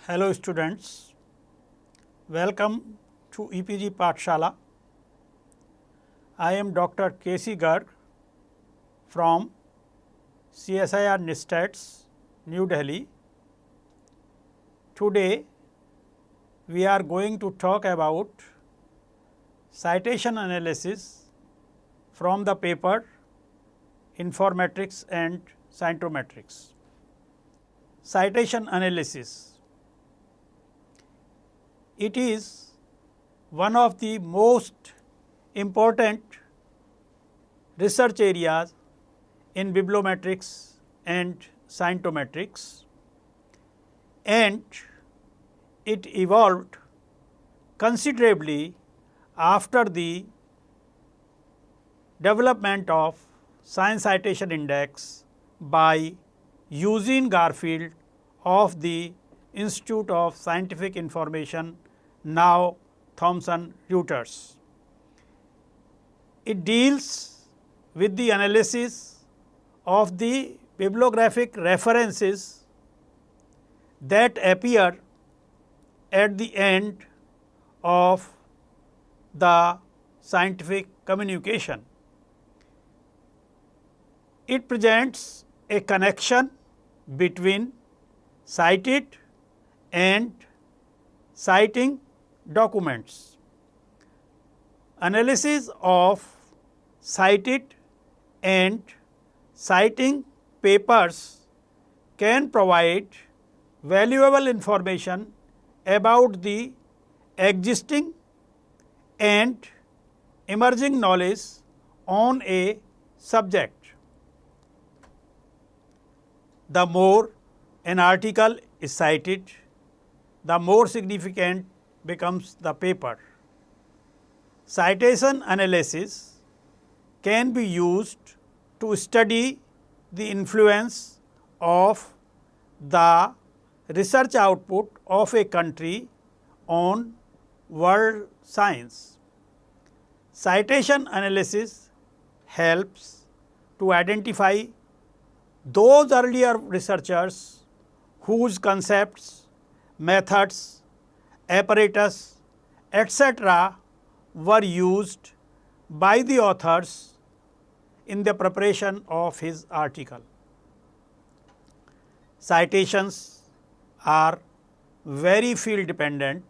Hello students, welcome to EPG Pathshala. I am Dr. K.C. Garg from CSIR NISTATS, New Delhi. Today we are going to talk about citation analysis from the paper Informatics and Scientometrics. Citation analysis. It is one of the most important research areas in bibliometrics and scientometrics, and it evolved considerably after the development of Science Citation Index by Eugene Garfield of the Institute of Scientific Information, now Thomson Reuters. It deals with the analysis of the bibliographic references that appear at the end of the scientific communication. It presents a connection between cited and citing documents. Analysis of cited and citing papers can provide valuable information about the existing and emerging knowledge on a subject. The more an article is cited, the more significant becomes the paper. Citation analysis can be used to study the influence of the research output of a country on world science. Citation analysis helps to identify those earlier researchers whose concepts, methods, apparatus, etc. were used by the authors in the preparation of his article. Citations are very field dependent,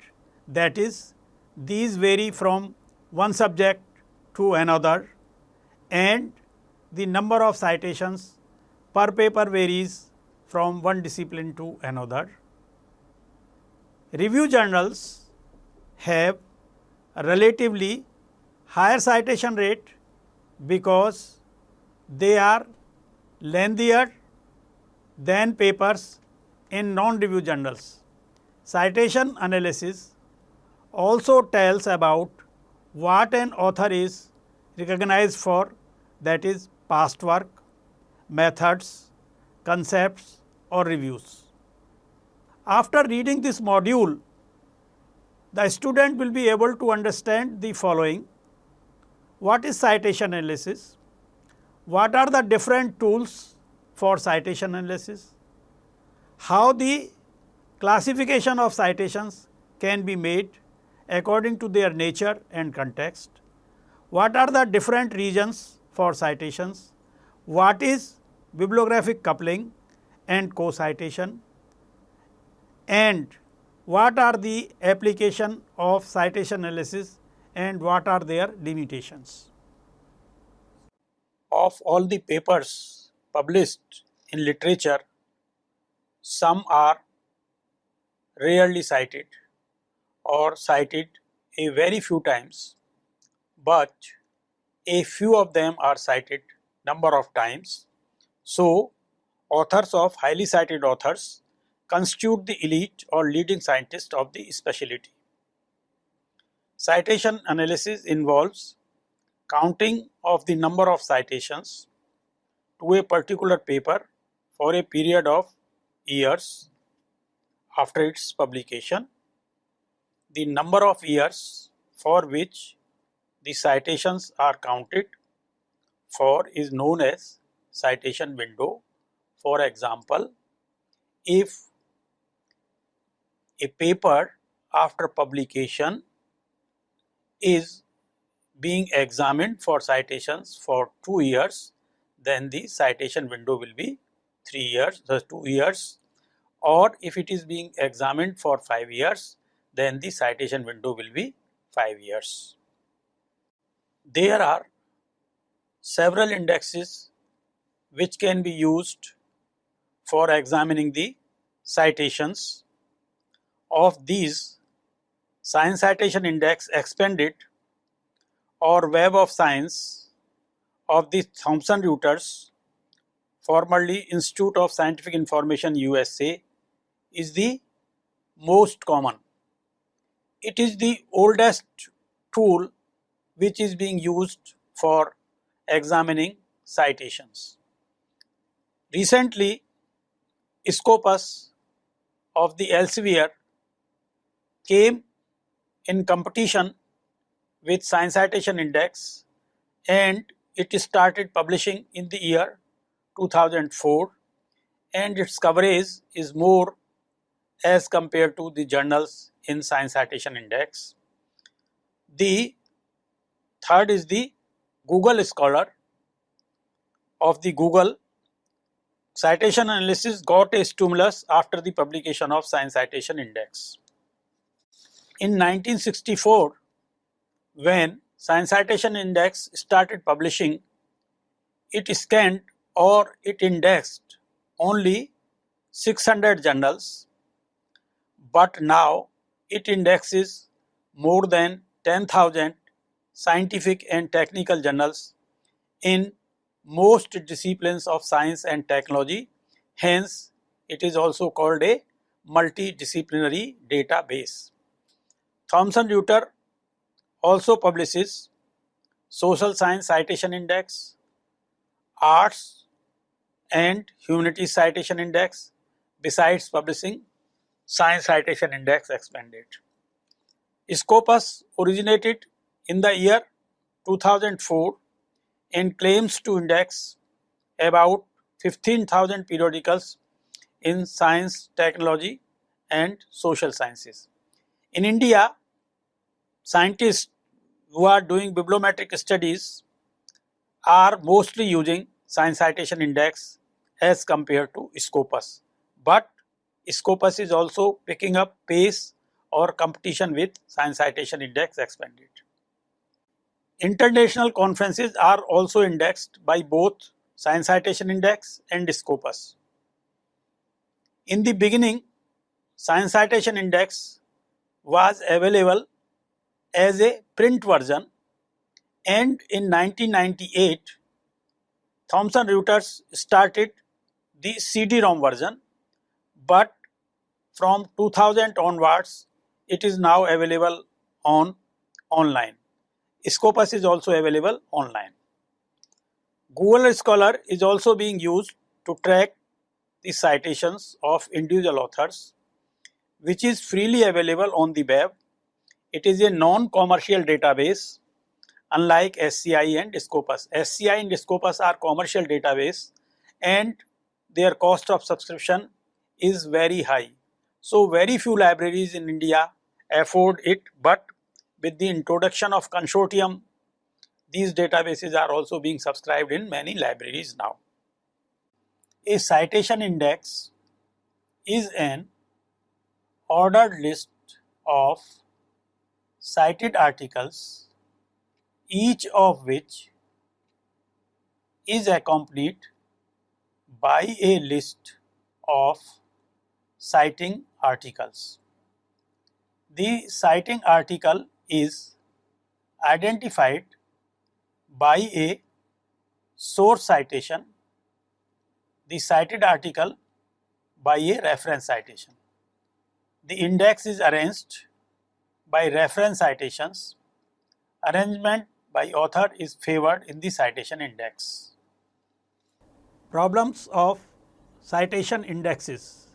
that is, these vary from one subject to another, and the number of citations per paper varies from one discipline to another. Review journals have a relatively higher citation rate because they are lengthier than papers in non-review journals. Citation analysis also tells about what an author is recognized for, that is, past work, methods, concepts or reviews. After reading this module, the student will be able to understand the following: what is citation analysis, what are the different tools for citation analysis, how the classification of citations can be made according to their nature and context, what are the different regions for citations, what is bibliographic coupling and co-citation, and what are the application of citation analysis and what are their limitations. Of all the papers published in literature, some are rarely cited or cited a very few times, but a few of them are cited number of times. So, authors of highly cited authors constitute the elite or leading scientists of the specialty. Citation analysis involves counting of the number of citations to a particular paper for a period of years after its publication. The number of years for which the citations are counted for is known as citation window. For example, if a paper after publication is being examined for citations for 2 years, then the citation window will be 3 years, 2 years, or if it is being examined for 5 years, then the citation window will be 5 years. There are several indexes which can be used for examining the citations. Of these, Science Citation Index Expanded or Web of Science of the Thomson Reuters, formerly Institute of Scientific Information USA, is the most common. It is the oldest tool which is being used for examining citations. Recently, Scopus of the Elsevier came in competition with Science Citation Index, and it started publishing in the year 2004, and its coverage is more as compared to the journals in Science Citation Index. The third is the Google Scholar of the Google. Citation analysis got a stimulus after the publication of Science Citation Index. In 1964, when Science Citation Index started publishing, it scanned or it indexed only 600 journals, but now it indexes more than 10,000 scientific and technical journals in most disciplines of science and technology. Hence, it is also called a multidisciplinary database. Thomson Reuters also publishes Social Science Citation Index, Arts and Humanities Citation Index, besides publishing Science Citation Index Expanded. Scopus originated in the year 2004 and claims to index about 15,000 periodicals in science, technology and social sciences. In India, scientists who are doing bibliometric studies are mostly using Science Citation Index as compared to Scopus, but Scopus is also picking up pace or competition with Science Citation Index Expanded. International conferences are also indexed by both Science Citation Index and Scopus. In the beginning, Science Citation Index was available as a print version, and in 1998, Thomson Reuters started the CD-ROM version, but from 2000 onwards, it is now available online. Scopus is also available online. Google Scholar is also being used to track the citations of individual authors, which is freely available on the web. It is a non-commercial database, unlike SCI and Scopus. SCI and Scopus are commercial database and their cost of subscription is very high. So very few libraries in India afford it, but with the introduction of consortium, these databases are also being subscribed in many libraries now. A citation index is an ordered list of cited articles, each of which is accompanied by a list of citing articles. The citing article is identified by a source citation, the cited article by a reference citation. The index is arranged by reference citations. Arrangement by author is favored in the citation index. Problems of citation indexes.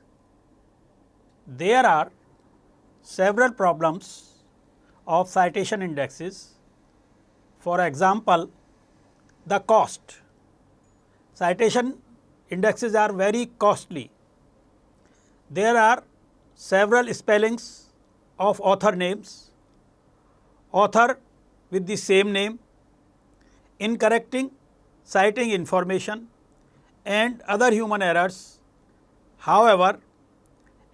There are several problems of citation indexes. For example, the cost. Citation indexes are very costly. There are several spellings of author names, author with the same name, incorrecting citing information and other human errors. However,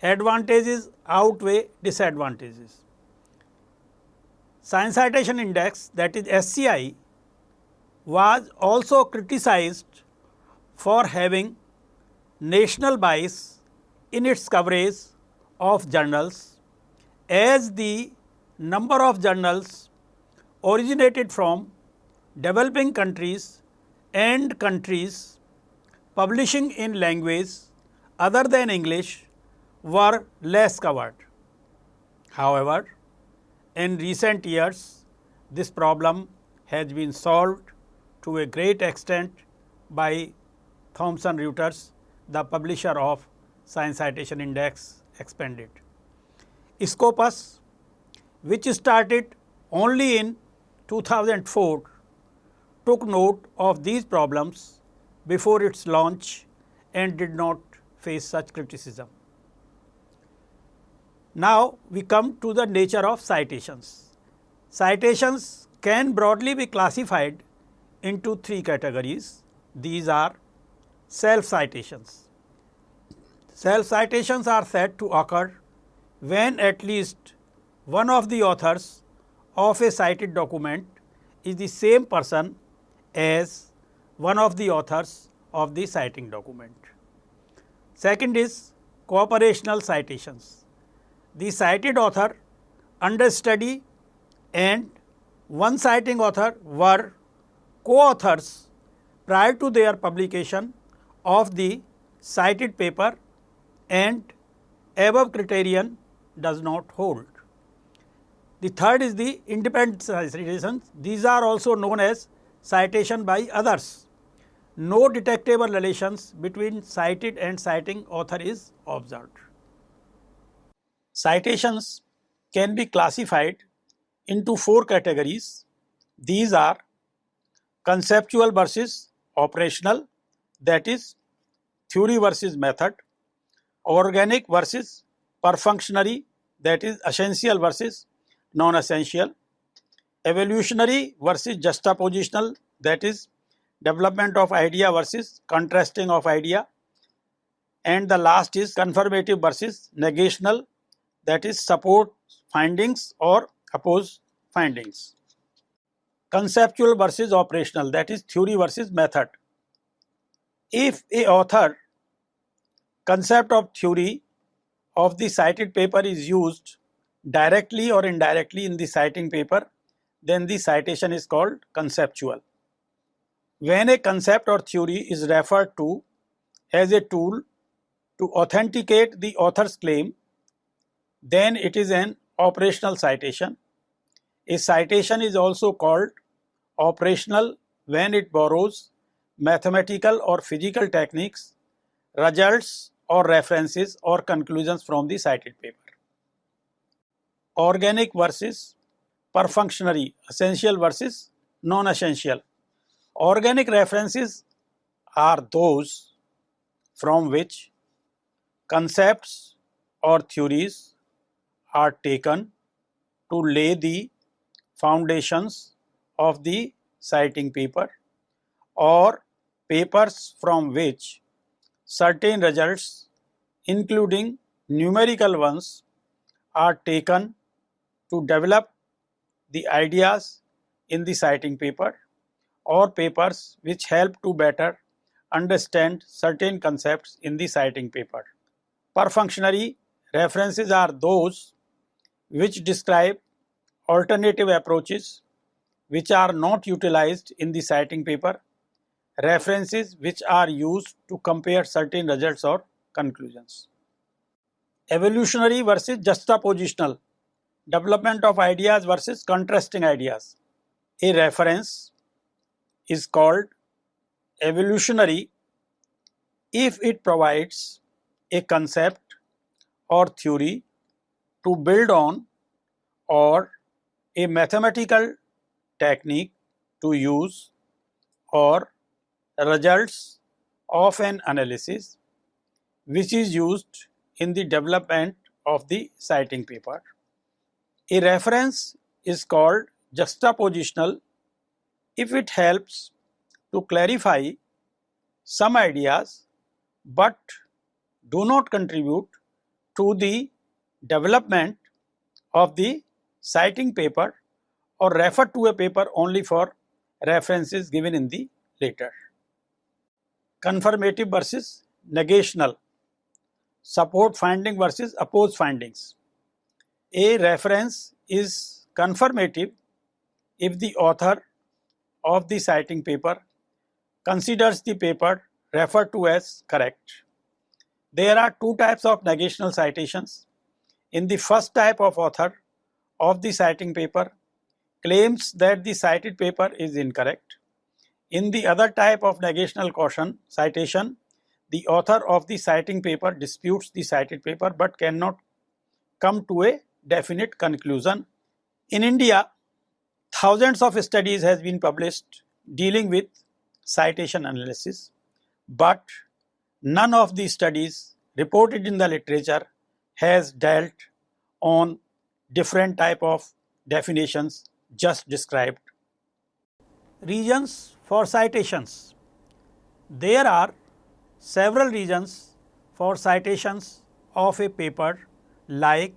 advantages outweigh disadvantages. Science Citation Index, that is SCI, was also criticized for having national bias in its coverage of journals, as the number of journals originated from developing countries and countries publishing in language other than English were less covered. However, in recent years, this problem has been solved to a great extent by Thomson Reuters, the publisher of Science Citation Index Expanded. Scopus, which started only in 2004, took note of these problems before its launch and did not face such criticism. Now, we come to the nature of citations. Citations can broadly be classified into three categories. These are self-citations. Self-citations are said to occur when at least one of the authors of a cited document is the same person as one of the authors of the citing document. Second is cooperational citations. The cited author, understudy and one citing author were co-authors prior to their publication of the cited paper, and above criterion does not hold. The third is the independent citations. These are also known as citation by others. No detectable relations between cited and citing author is observed. Citations can be classified into four categories. These are conceptual versus operational, that is theory versus method; organic versus perfunctory, that is essential versus non-essential; evolutionary versus juxtapositional, that is development of idea versus contrasting of idea; and the last is confirmative versus negational, that is support findings or oppose findings. Conceptual versus operational, that is theory versus method. If a author concept of theory of the cited paper is used directly or indirectly in the citing paper, then the citation is called conceptual. When a concept or theory is referred to as a tool to authenticate the author's claim, then it is an operational citation. A citation is also called operational when it borrows mathematical or physical techniques, results or references or conclusions from the cited paper. Organic versus perfunctory, essential versus non-essential. Organic references are those from which concepts or theories are taken to lay the foundations of the citing paper, or papers from which certain results, including numerical ones, are taken to develop the ideas in the citing paper, or papers which help to better understand certain concepts in the citing paper. Perfunctory references are those which describe alternative approaches which are not utilized in the citing paper, references which are used to compare certain results or conclusions. Evolutionary versus juxtapositional, development of ideas versus contrasting ideas. A reference is called evolutionary if it provides a concept or theory to build on, or a mathematical technique to use, or results of an analysis which is used in the development of the citing paper. A reference is called juxtapositional if it helps to clarify some ideas but do not contribute to the development of the citing paper or refer to a paper only for references given in the later. Confirmative versus negational, support finding versus opposed findings. A reference is confirmative if the author of the citing paper considers the paper referred to as correct. There are two types of negational citations. In the first type of author of the citing paper claims that the cited paper is incorrect. In the other type of negational caution citation, the author of the citing paper disputes the cited paper but cannot come to a definite conclusion. In India, thousands of studies has been published dealing with citation analysis, but none of the studies reported in the literature has dealt on different type of definitions just described. Reasons for citations. There are several reasons for citations of a paper, like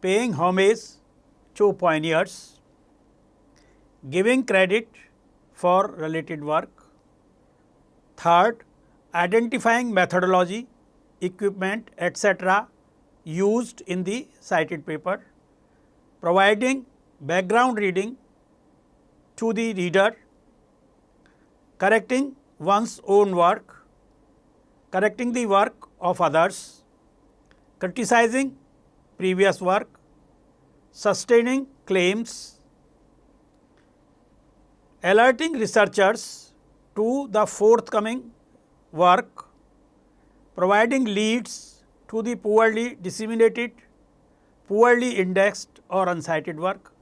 paying homage to pioneers, giving credit for related work. Third, identifying methodology, equipment, etc. used in the cited paper, providing background reading to the reader, correcting one's own work, correcting the work of others, criticizing previous work, sustaining claims, alerting researchers to the forthcoming work, providing leads to the poorly disseminated, poorly indexed or uncited work,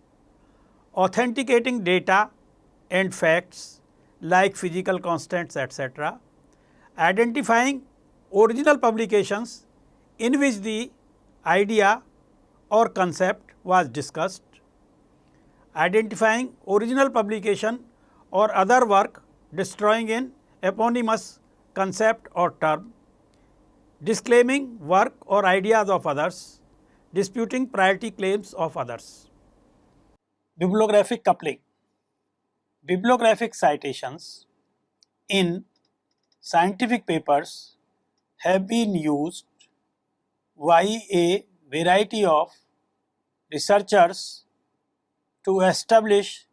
authenticating data and facts like physical constants, etc., identifying original publications in which the idea or concept was discussed, identifying original publication or other work destroying an eponymous concept or term, disclaiming work or ideas of others, disputing priority claims of others. Bibliographic coupling. Bibliographic citations in scientific papers have been used by a variety of researchers to establish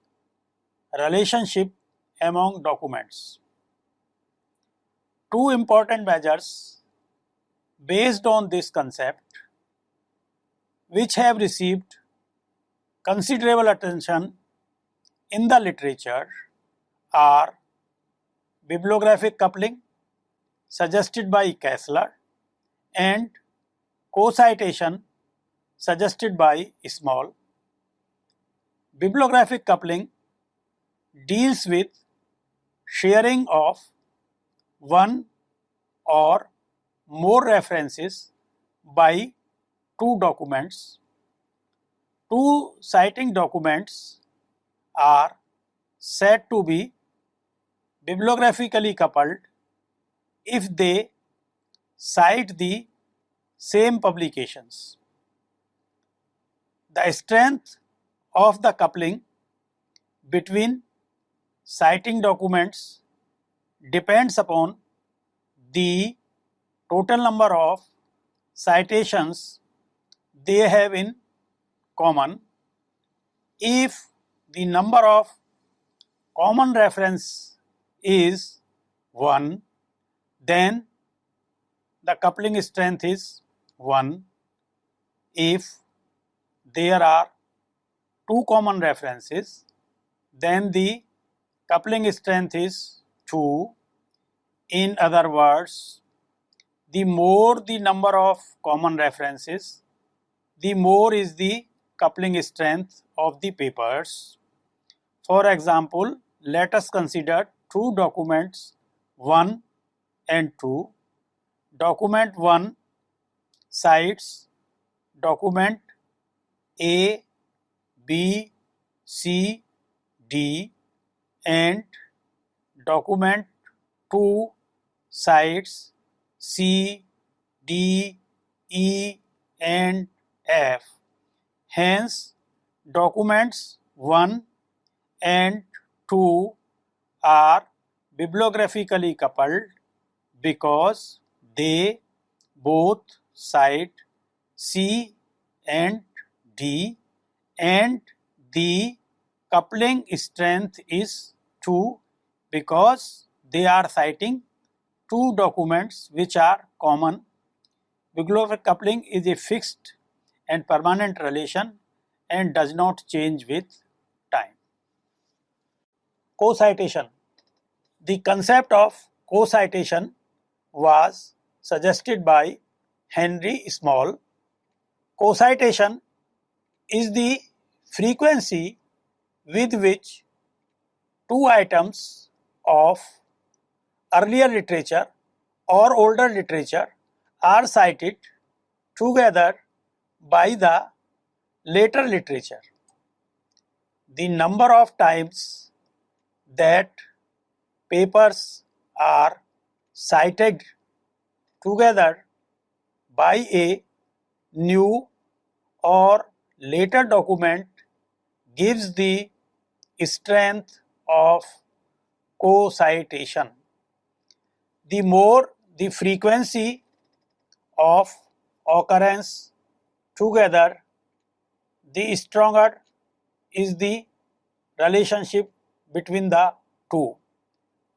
relationship among documents. Two important measures based on this concept, which have received considerable attention in the literature, are bibliographic coupling suggested by Kessler and co-citation suggested by Small. Bibliographic coupling deals with sharing of one or more references by two documents. Two citing documents are said to be bibliographically coupled if they cite the same publications. The strength of the coupling between citing documents depends upon the total number of citations they have in common. If the number of common reference is 1, then the coupling strength is 1. If there are two common references, then the coupling strength is 2. In other words, the more the number of common references, the more is the coupling strength of the papers. For example, let us consider two documents 1 and 2. Document 1 cites document A, B, C, D and document 2 sites C, D, E and F. Hence, documents 1 and 2 are bibliographically coupled because they both cite C and D and the coupling strength is 2 because they are citing two documents which are common. Bibliographic coupling is a fixed and permanent relation and does not change with time. Co-citation. The concept of co-citation was suggested by Henry Small. Co-citation is the frequency with which two items of earlier literature or older literature are cited together by the later literature. The number of times that papers are cited together by a new or later document gives the strength of co-citation. The more the frequency of occurrence together, the stronger is the relationship between the two.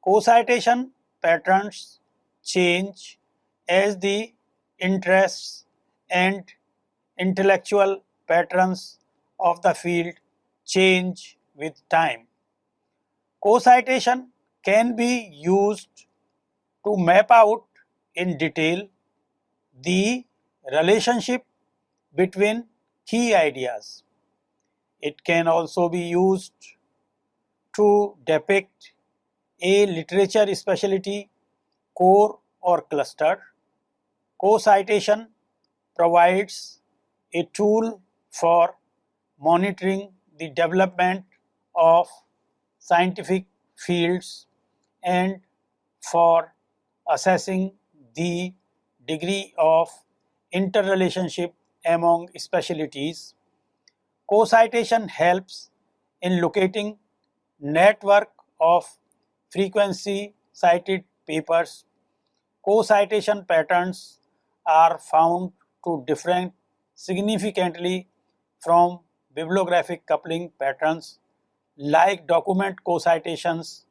Co-citation patterns change as the interests and intellectual patterns of the field change with time. Co-citation can be used to map out in detail the relationship between key ideas. It can also be used to depict a literature specialty, core or cluster. Co-citation provides a tool for monitoring the development of scientific fields and for assessing the degree of interrelationship among specialties. Co-citation helps in locating network of frequency cited papers. Co-citation patterns are found to differ significantly from bibliographic coupling patterns. Like document co-citations,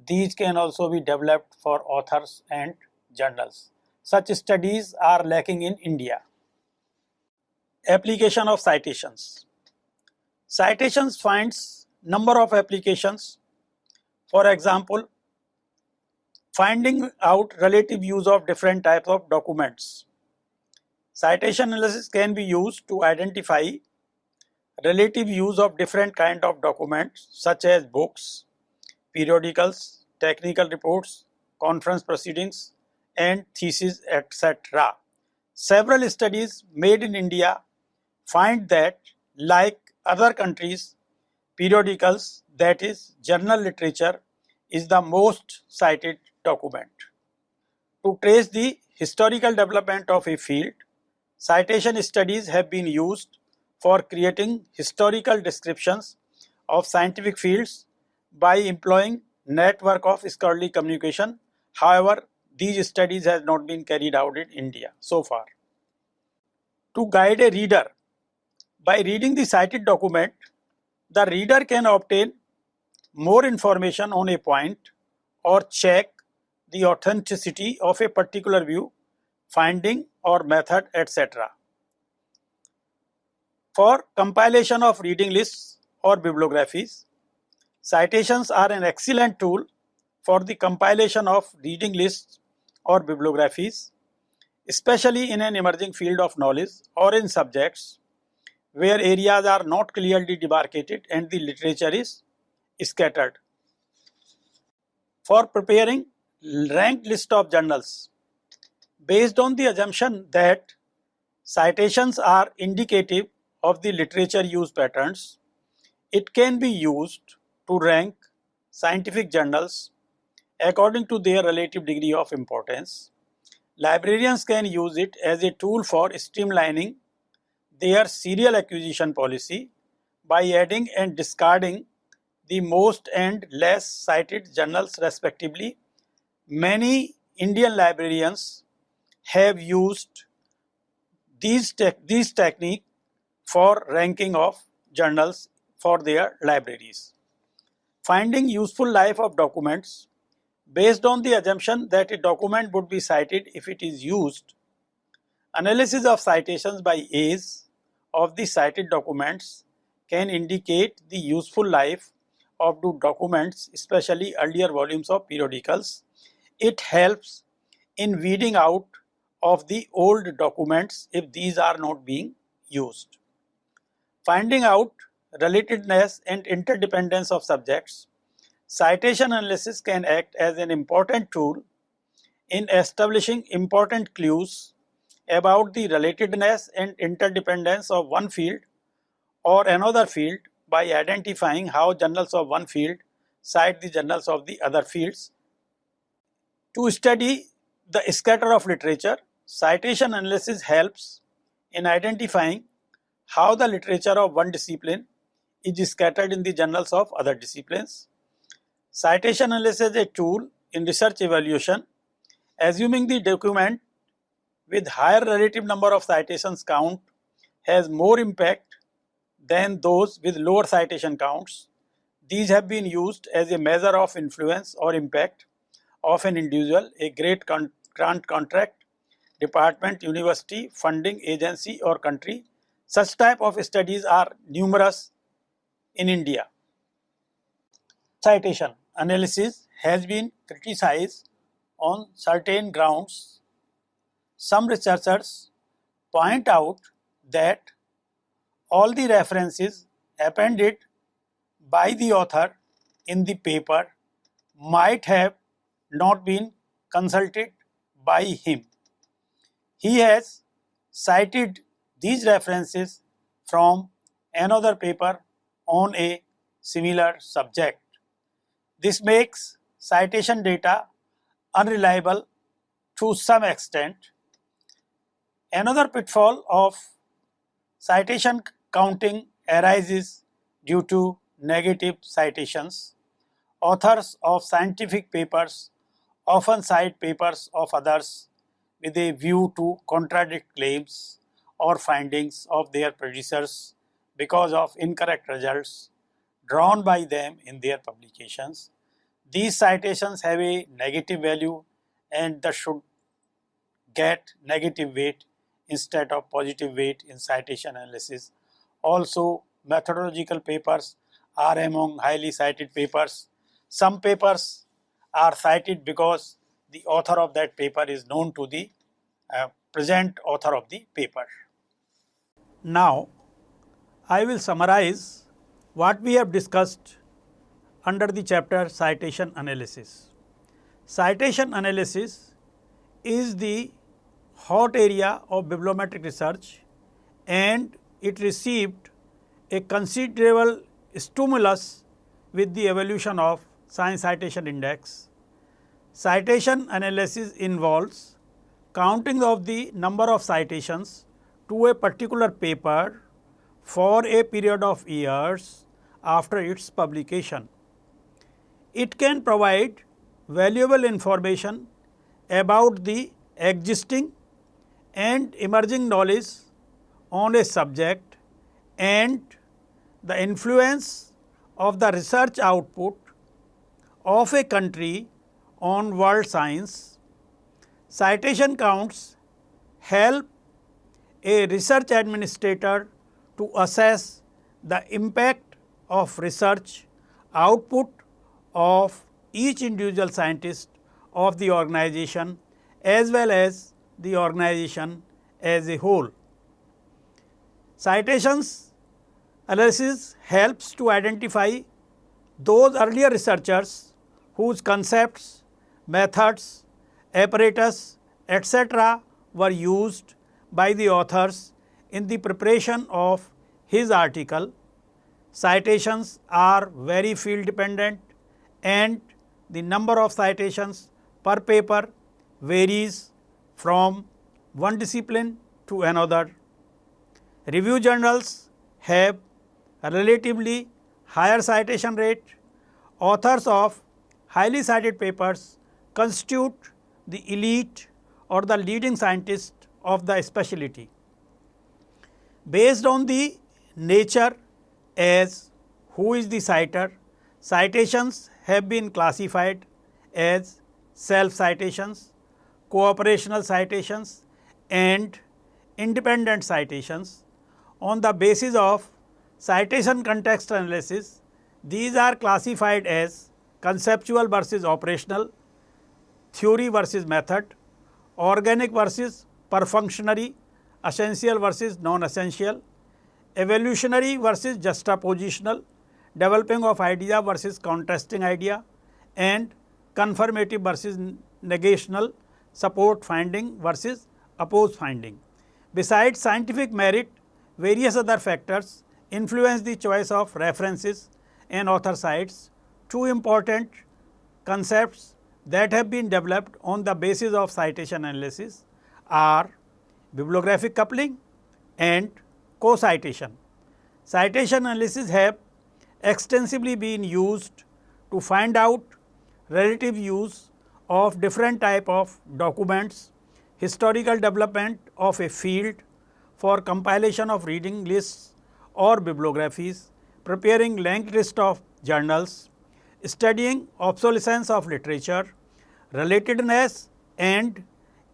these can also be developed for authors and journals. Such studies are lacking in India. Application of citations. Citations finds number of applications. For example, finding out relative use of different types of documents. Citation analysis can be used to identify relative use of different kind of documents such as books, periodicals, technical reports, conference proceedings and theses, etc. Several studies made in India find that, like other countries, periodicals, that is journal literature, is the most cited document. To trace the historical development of a field, citation studies have been used for creating historical descriptions of scientific fields by employing network of scholarly communication. However, these studies have not been carried out in India so far. To guide a reader, by reading the cited document, the reader can obtain more information on a point or check the authenticity of a particular view, finding or method, etc. For compilation of reading lists or bibliographies, citations are an excellent tool for the compilation of reading lists or bibliographies, especially in an emerging field of knowledge or in subjects where areas are not clearly demarcated and the literature is scattered. For preparing ranked list of journals, based on the assumption that Citations are indicative of the literature use patterns. It can be used to rank scientific journals according to their relative degree of importance. Librarians can use it as a tool for streamlining their serial acquisition policy by adding and discarding the most and less cited journals respectively. Many Indian librarians have used these technique for ranking of journals for their libraries. Finding useful life of documents based on the assumption that a document would be cited if it is used. Analysis of citations by age of the cited documents can indicate the useful life of the documents, especially earlier volumes of periodicals. It helps in weeding out of the old documents if these are not being used. Finding out relatedness and interdependence of subjects, citation analysis can act as an important tool in establishing important clues about the relatedness and interdependence of one field or another field by identifying how journals of one field cite the journals of the other fields. To study the scatter of literature, citation analysis helps in identifying how the literature of one discipline is scattered in the journals of other disciplines. Citation analysis is a tool in research evaluation. Assuming the document with higher relative number of citations count has more impact than those with lower citation counts. These have been used as a measure of influence or impact of an individual, a great grant contract, department, university, funding agency or country. Such type of studies are numerous in India. Citation analysis has been criticized on certain grounds. Some researchers point out that all the references appended by the author in the paper might have not been consulted by him. He has cited these references from another paper on a similar subject. This makes citation data unreliable to some extent. Another pitfall of citation counting arises due to negative citations. Authors of scientific papers often cite papers of others with a view to contradict claims or findings of their producers because of incorrect results drawn by them in their publications. These citations have a negative value and thus should get negative weight instead of positive weight in citation analysis. Also, methodological papers are among highly cited papers. Some papers are cited because the author of that paper is known to the present author of the paper. Now, I will summarize what we have discussed under the chapter citation analysis. Citation analysis is the hot area of bibliometric research and it received a considerable stimulus with the evolution of Science Citation Index. Citation analysis involves counting of the number of citations to a particular paper for a period of years after its publication. It can provide valuable information about the existing and emerging knowledge on a subject and the influence of the research output of a country on world science. Citation counts help a research administrator to assess the impact of research output of each individual scientist of the organization as well as the organization as a whole. Citations analysis helps to identify those earlier researchers whose concepts, methods, apparatus, etc. were used by the authors in the preparation of his article. Citations are very field dependent and the number of citations per paper varies from one discipline to another. Review journals have a relatively higher citation rate. Authors of highly cited papers constitute the elite or the leading scientists of the specialty. Based on the nature as who is the citer, citations have been classified as self citations, cooperational citations and independent citations. On the basis of citation context analysis, these are classified as conceptual versus operational, theory versus method, organic versus perfunctory, essential versus non-essential, evolutionary versus juxtapositional, developing of idea versus contrasting idea and confirmative versus negational, support finding versus oppose finding. Besides scientific merit, various other factors influence the choice of references and author sites. Two important concepts that have been developed on the basis of citation analysis are bibliographic coupling and co-citation. Citation analysis have extensively been used to find out relative use of different type of documents, historical development of a field for compilation of reading lists or bibliographies, preparing linked list of journals, studying obsolescence of literature, relatedness and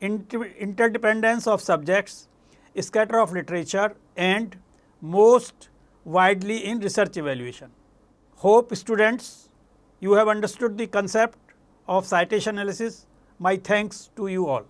interdependence of subjects, scatter of literature and most widely in research evaluation. Hope students you have understood the concept of citation analysis. My thanks to you all.